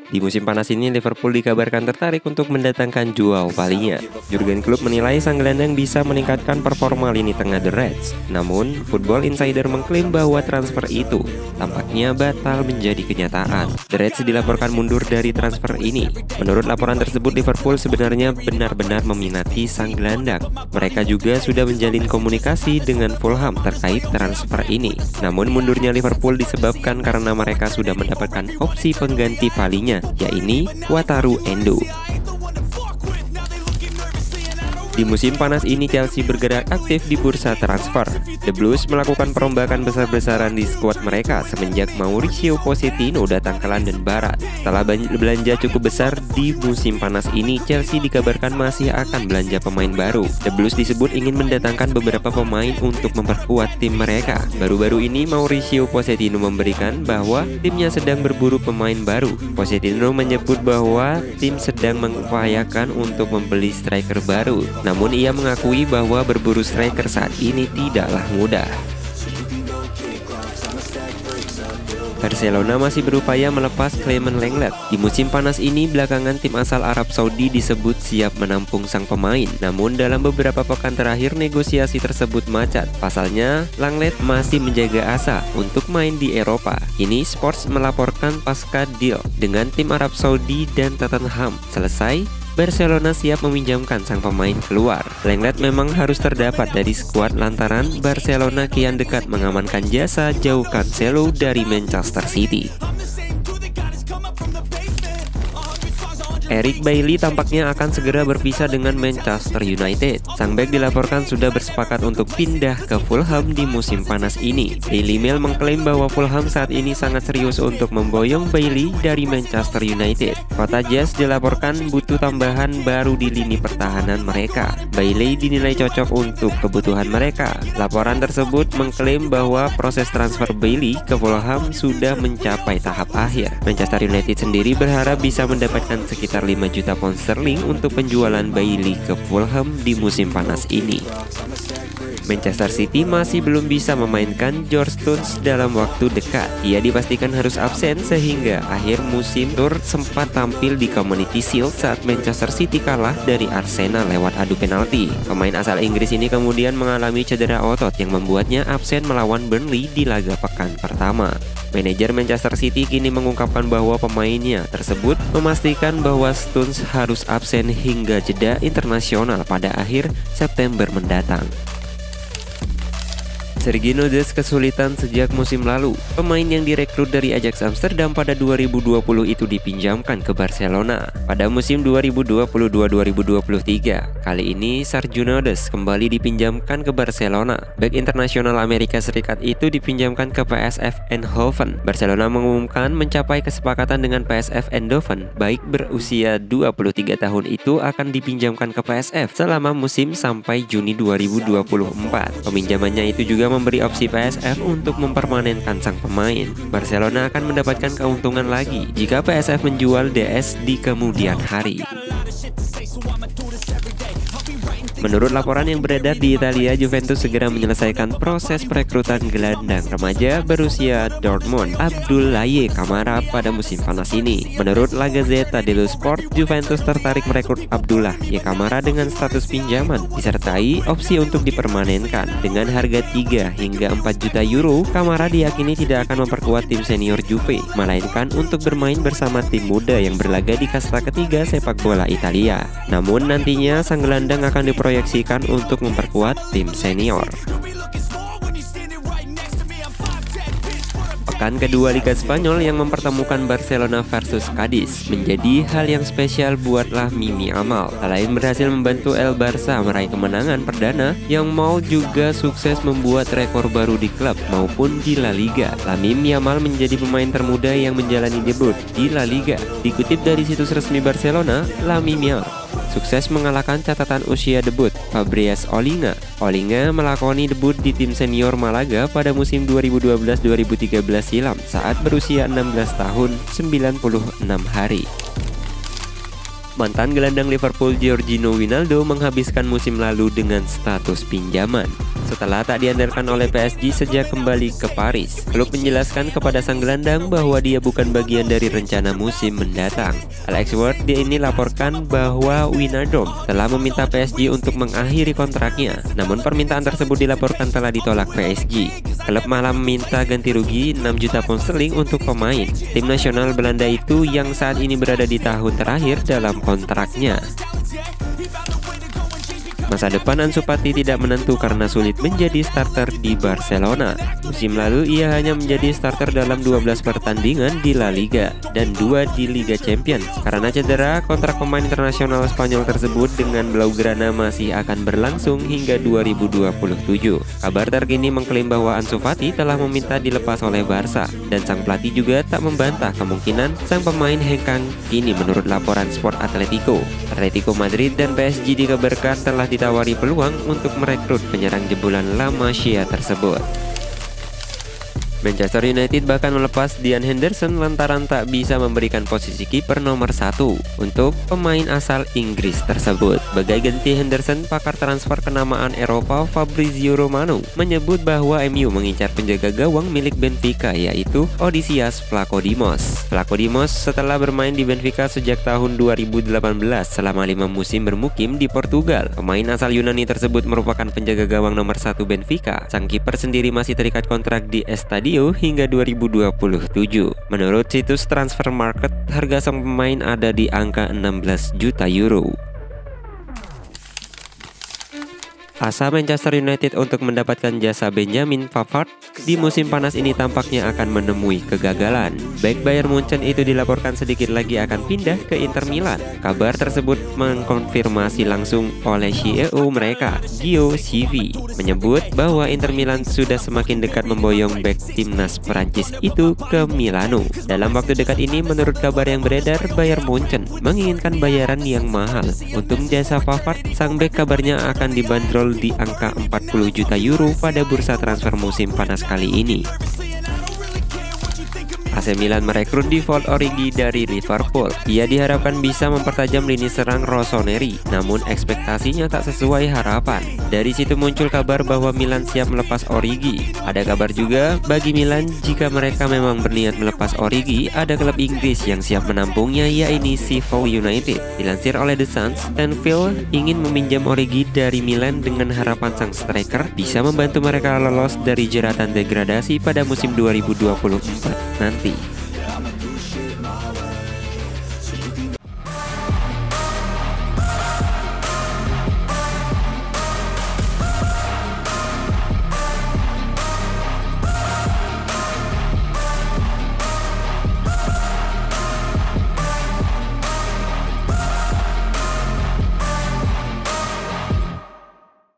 Di musim panas ini, Liverpool dikabarkan tertarik untuk mendatangkan Joao Palhinha. Jurgen Klopp menilai sang gelandang bisa meningkatkan performa lini tengah The Reds. Namun, Football Insider mengklaim bahwa transfer itu tampaknya batal menjadi kenyataan. The Reds dilaporkan mundur dari transfer ini. Menurut laporan tersebut, Liverpool sebenarnya benar-benar meminati sang gelandang. Mereka juga sudah menjalin komunikasi dengan Fulham terkait transfer ini. Namun, mundurnya Liverpool disebabkan karena mereka sudah mendapatkan opsi pengganti Palhinha, yaitu Wataru Endo. Di musim panas ini, Chelsea bergerak aktif di bursa transfer. The Blues melakukan perombakan besar-besaran di skuad mereka semenjak Mauricio Pochettino datang ke London Barat. Setelah belanja cukup besar di musim panas ini, Chelsea dikabarkan masih akan belanja pemain baru. The Blues disebut ingin mendatangkan beberapa pemain untuk memperkuat tim mereka. Baru-baru ini, Mauricio Pochettino memberikan bahwa timnya sedang berburu pemain baru. Pochettino menyebut bahwa tim sedang mengupayakan untuk membeli striker baru. Namun ia mengakui bahwa berburu striker saat ini tidaklah mudah. Barcelona masih berupaya melepas Clement Lenglet. Di musim panas ini, belakangan tim asal Arab Saudi disebut siap menampung sang pemain. Namun dalam beberapa pekan terakhir, negosiasi tersebut macet. Pasalnya, Lenglet masih menjaga asa untuk main di Eropa. Kini Sports melaporkan pasca deal dengan tim Arab Saudi dan Tottenham selesai, Barcelona siap meminjamkan sang pemain keluar. Lenglet memang harus terdapat dari skuad lantaran Barcelona kian dekat mengamankan jasa Joao Cancelo dari Manchester City. Eric Bailly tampaknya akan segera berpisah dengan Manchester United. Sang bek dilaporkan sudah bersepakat untuk pindah ke Fulham di musim panas ini. Daily Mail mengklaim bahwa Fulham saat ini sangat serius untuk memboyong Bailly dari Manchester United. Kota Jazz dilaporkan butuh tambahan baru di lini pertahanan mereka. Bailly dinilai cocok untuk kebutuhan mereka. Laporan tersebut mengklaim bahwa proses transfer Bailly ke Fulham sudah mencapai tahap akhir. Manchester United sendiri berharap bisa mendapatkan sekitar 5 juta pound sterling untuk penjualan Bailly ke Fulham di musim panas ini. Manchester City masih belum bisa memainkan George Stones dalam waktu dekat. Ia dipastikan harus absen sehingga akhir musim Tur sempat tampil di Community Shield saat Manchester City kalah dari Arsenal lewat adu penalti. Pemain asal Inggris ini kemudian mengalami cedera otot yang membuatnya absen melawan Burnley di laga pekan pertama. Manajer Manchester City kini mengungkapkan bahwa pemainnya tersebut memastikan bahwa Stones harus absen hingga jeda internasional pada akhir September mendatang. Sergio Des kesulitan sejak musim lalu. Pemain yang direkrut dari Ajax Amsterdam pada 2020 itu dipinjamkan ke Barcelona pada musim 2022-2023. Kali ini Sergio Des kembali dipinjamkan ke Barcelona. Bek internasional Amerika Serikat itu dipinjamkan ke PSV Eindhoven. Barcelona mengumumkan mencapai kesepakatan dengan PSV Eindhoven. Baik berusia 23 tahun itu akan dipinjamkan ke PSV selama musim sampai Juni 2024. Peminjamannya itu juga memberi opsi PSV untuk mempermanenkan sang pemain. Barcelona akan mendapatkan keuntungan lagi jika PSV menjual DS di kemudian hari. Menurut laporan yang beredar di Italia, Juventus segera menyelesaikan proses perekrutan gelandang remaja berusia Dortmund, Abdoulaye Kamara pada musim panas ini. Menurut La Gazzetta dello Sport, Juventus tertarik merekrut Abdoulaye Kamara dengan status pinjaman, disertai opsi untuk dipermanenkan. Dengan harga 3 hingga 4 juta euro, Kamara diyakini tidak akan memperkuat tim senior Juve, melainkan untuk bermain bersama tim muda yang berlaga di kasta ketiga sepak bola Italia. Namun nantinya sang gelandang akan diproyeksikan untuk memperkuat tim senior. Pekan kedua Liga Spanyol yang mempertemukan Barcelona versus Cadiz menjadi hal yang spesial buatlah Lamine Yamal. Selain berhasil membantu El Barça meraih kemenangan perdana, Yamal juga sukses membuat rekor baru di klub maupun di La Liga. Lamine Yamal menjadi pemain termuda yang menjalani debut di La Liga. Dikutip dari situs resmi Barcelona, Lamine Yamal sukses mengalahkan catatan usia debut Fabrice Olinga. Olinga melakoni debut di tim senior Malaga pada musim 2012-2013 silam saat berusia 16 tahun 96 hari. Mantan gelandang Liverpool Georginio Wijnaldum menghabiskan musim lalu dengan status pinjaman. setelah tak diandalkan oleh PSG sejak kembali ke Paris. Klub menjelaskan kepada sang gelandang bahwa dia bukan bagian dari rencana musim mendatang. Alex Ward ini laporkan bahwa Wijnaldum telah meminta PSG untuk mengakhiri kontraknya, namun permintaan tersebut dilaporkan telah ditolak PSG. Klub malah meminta ganti rugi 6 juta pound sterling untuk pemain tim nasional Belanda itu yang saat ini berada di tahun terakhir dalam kontraknya. Masa depan Ansu Fati tidak menentu karena sulit menjadi starter di Barcelona. Musim lalu ia hanya menjadi starter dalam 12 pertandingan di La Liga dan 2 di Liga Champions. Karena cedera, kontrak pemain internasional Spanyol tersebut dengan Blaugrana masih akan berlangsung hingga 2027. Kabar terkini mengklaim bahwa Ansu Fati telah meminta dilepas oleh Barca, dan sang pelatih juga tak membantah kemungkinan sang pemain hengkang kini menurut laporan Sport Atletico. Atletico Madrid dan PSG dikabarkan telah ditawari peluang untuk merekrut penyerang jebolan La Masia tersebut. Manchester United bahkan melepas Dean Henderson lantaran tak bisa memberikan posisi kiper nomor 1 untuk pemain asal Inggris tersebut. Sebagai ganti Henderson, pakar transfer kenamaan Eropa Fabrizio Romano menyebut bahwa MU mengincar penjaga gawang milik Benfica yaitu Odysseas Vlachodimos. Vlachodimos setelah bermain di Benfica sejak tahun 2018 selama 5 musim bermukim di Portugal. Pemain asal Yunani tersebut merupakan penjaga gawang nomor 1 Benfica. Sang kiper sendiri masih terikat kontrak di Estadio hingga 2027. Menurut situs Transfer Market, harga sang pemain ada di angka 16 juta euro. Asa Manchester United untuk mendapatkan jasa Benjamin Pavard di musim panas ini tampaknya akan menemui kegagalan. Bek Bayern Munchen itu dilaporkan sedikit lagi akan pindah ke Inter Milan. Kabar tersebut mengkonfirmasi langsung oleh CEO mereka, Gio Civi, menyebut bahwa Inter Milan sudah semakin dekat memboyong bek timnas Perancis itu ke Milano. Dalam waktu dekat ini, menurut kabar yang beredar, Bayern Munchen menginginkan bayaran yang mahal untuk jasa Pavard. Sang bek kabarnya akan dibanderol di angka 40 juta euro pada bursa transfer musim panas kali ini. AC Milan merekrut Divock Origi dari Liverpool. Ia diharapkan bisa mempertajam lini serang Rossoneri, namun ekspektasinya tak sesuai harapan. Dari situ muncul kabar bahwa Milan siap melepas Origi. Ada kabar juga bagi Milan jika mereka memang berniat melepas Origi, ada klub Inggris yang siap menampungnya, yaitu Sheffield United. Dilansir oleh The Sun, Stanfield ingin meminjam Origi dari Milan dengan harapan sang striker bisa membantu mereka lolos dari jeratan degradasi pada musim 2024 nanti.